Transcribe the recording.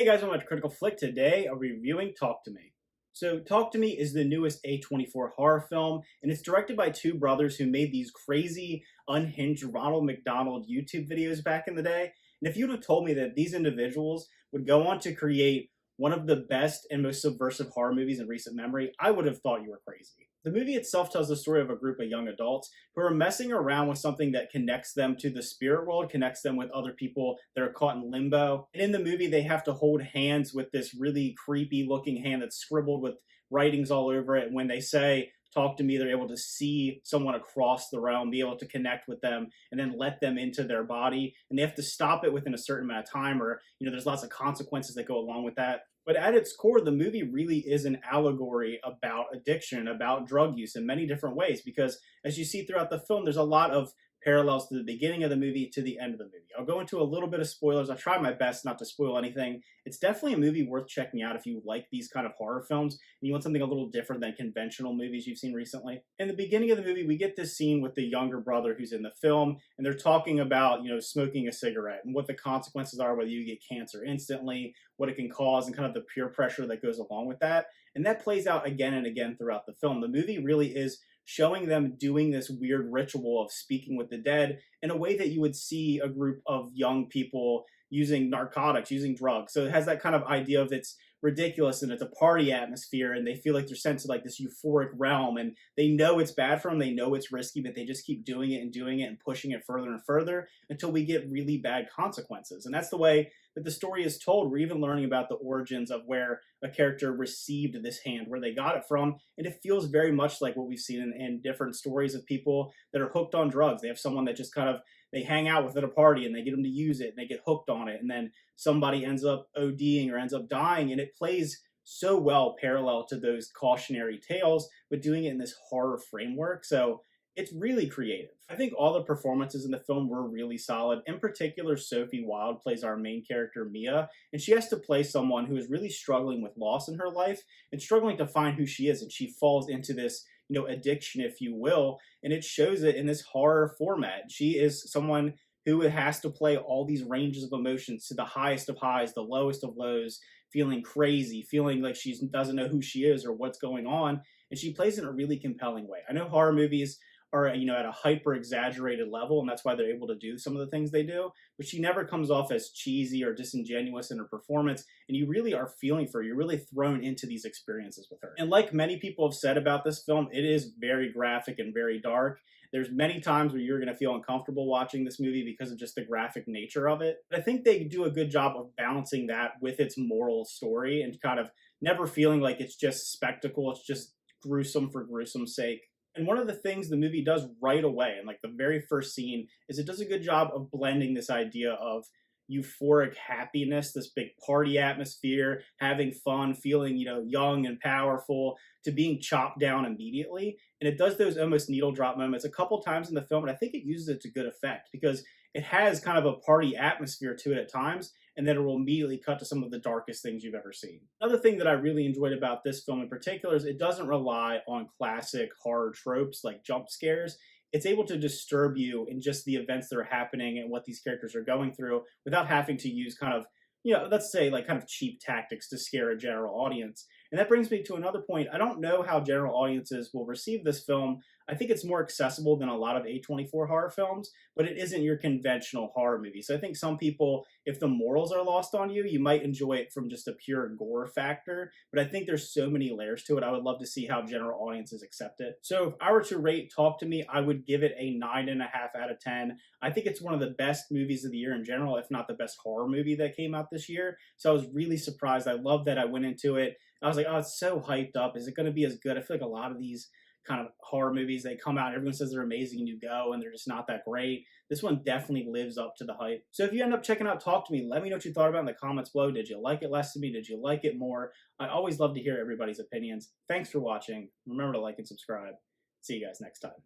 Guys, welcome to Critical Flick. Today, I'm reviewing Talk to Me. So, Talk to Me is the newest A24 horror film, and it's directed by two brothers who made these crazy, unhinged Ronald McDonald YouTube videos back in the day. And if you'd have told me that these individuals would go on to create one of the best and most subversive horror movies in recent memory, I would have thought you were crazy. The movie itself tells the story of a group of young adults who are messing around with something that connects them to the spirit world, connects them with other people that are caught in limbo. And in the movie, they have to hold hands with this really creepy looking hand that's scribbled with writings all over it. And when they say, "Talk to me," they're able to see someone across the realm, be able to connect with them, and then let them into their body. And they have to stop it within a certain amount of time, or, there's lots of consequences that go along with that. But at its core, the movie really is an allegory about addiction, about drug use in many different ways, because as you see throughout the film, there's a lot of parallels to the beginning of the movie to the end of the movie. I'll go into a little bit of spoilers. I'll try my best not to spoil anything. It's definitely a movie worth checking out if you like these kind of horror films and you want something a little different than conventional movies you've seen recently. In the beginning of the movie, we get this scene with the younger brother who's in the film, and they're talking about, smoking a cigarette and what the consequences are, whether you get cancer instantly, what it can cause, and kind of the peer pressure that goes along with that. And that plays out again and again throughout the film. The movie really is showing them doing this weird ritual of speaking with the dead in a way that you would see a group of young people using narcotics, using drugs. So it has that kind of idea of it's ridiculous and it's a party atmosphere, and they feel like they're sent to like this euphoric realm, and they know it's bad for them, they know it's risky, but they just keep doing it and pushing it further and further until we get really bad consequences. And that's the way that the story is told. We're even learning about the origins of where a character received this hand, where they got it from, and it feels very much like what we've seen in different stories of people that are hooked on drugs. They have someone that just kind of, they hang out with at a party and they get them to use it and they get hooked on it, and then somebody ends up ODing or ends up dying, and it plays so well parallel to those cautionary tales, but doing it in this horror framework. So it's really creative. I think all the performances in the film were really solid. In particular, Sophie Wilde plays our main character, Mia, and she has to play someone who is really struggling with loss in her life and struggling to find who she is, and she falls into this addiction, if you will, and it shows it in this horror format. She is someone who has to play all these ranges of emotions to the highest of highs, the lowest of lows, feeling crazy, feeling like she doesn't know who she is or what's going on, and she plays it in a really compelling way. I know horror movies are, at a hyper exaggerated level, and that's why they're able to do some of the things they do, but she never comes off as cheesy or disingenuous in her performance, and you really are feeling for her. You're really thrown into these experiences with her. And like many people have said about this film, it is very graphic and very dark. There's many times where you're going to feel uncomfortable watching this movie because of just the graphic nature of it. But I think they do a good job of balancing that with its moral story and kind of never feeling like it's just spectacle, it's just gruesome for gruesome's sake. And one of the things the movie does right away, and like the very first scene, is it does a good job of blending this idea of euphoric happiness, this big party atmosphere, having fun, feeling, young and powerful, to being chopped down immediately. And it does those almost needle drop moments a couple times in the film, and I think it uses it to good effect because it has kind of a party atmosphere to it at times, and then it will immediately cut to some of the darkest things you've ever seen. Another thing that I really enjoyed about this film in particular is it doesn't rely on classic horror tropes like jump scares. It's able to disturb you in just the events that are happening and what these characters are going through without having to use kind of, let's say like kind of cheap tactics to scare a general audience. And that brings me to another point. I don't know how general audiences will receive this film. I think it's more accessible than a lot of A24 horror films, but it isn't your conventional horror movie. So I think some people, if the morals are lost on you, you might enjoy it from just a pure gore factor. But I think there's so many layers to it. I would love to see how general audiences accept it. So if I were to rate Talk to Me, I would give it a 9.5 out of 10. I think it's one of the best movies of the year in general, if not the best horror movie that came out this year. So I was really surprised. I love that I went into it. I was like, oh, it's so hyped up. Is it going to be as good? I feel like a lot of these kind of horror movies, they come out, everyone says they're amazing, and you go, and they're just not that great. This one definitely lives up to the hype. So if you end up checking out Talk to Me, let me know what you thought about it in the comments below. Did you like it less than me? Did you like it more? I always love to hear everybody's opinions. Thanks for watching. Remember to like and subscribe. See you guys next time.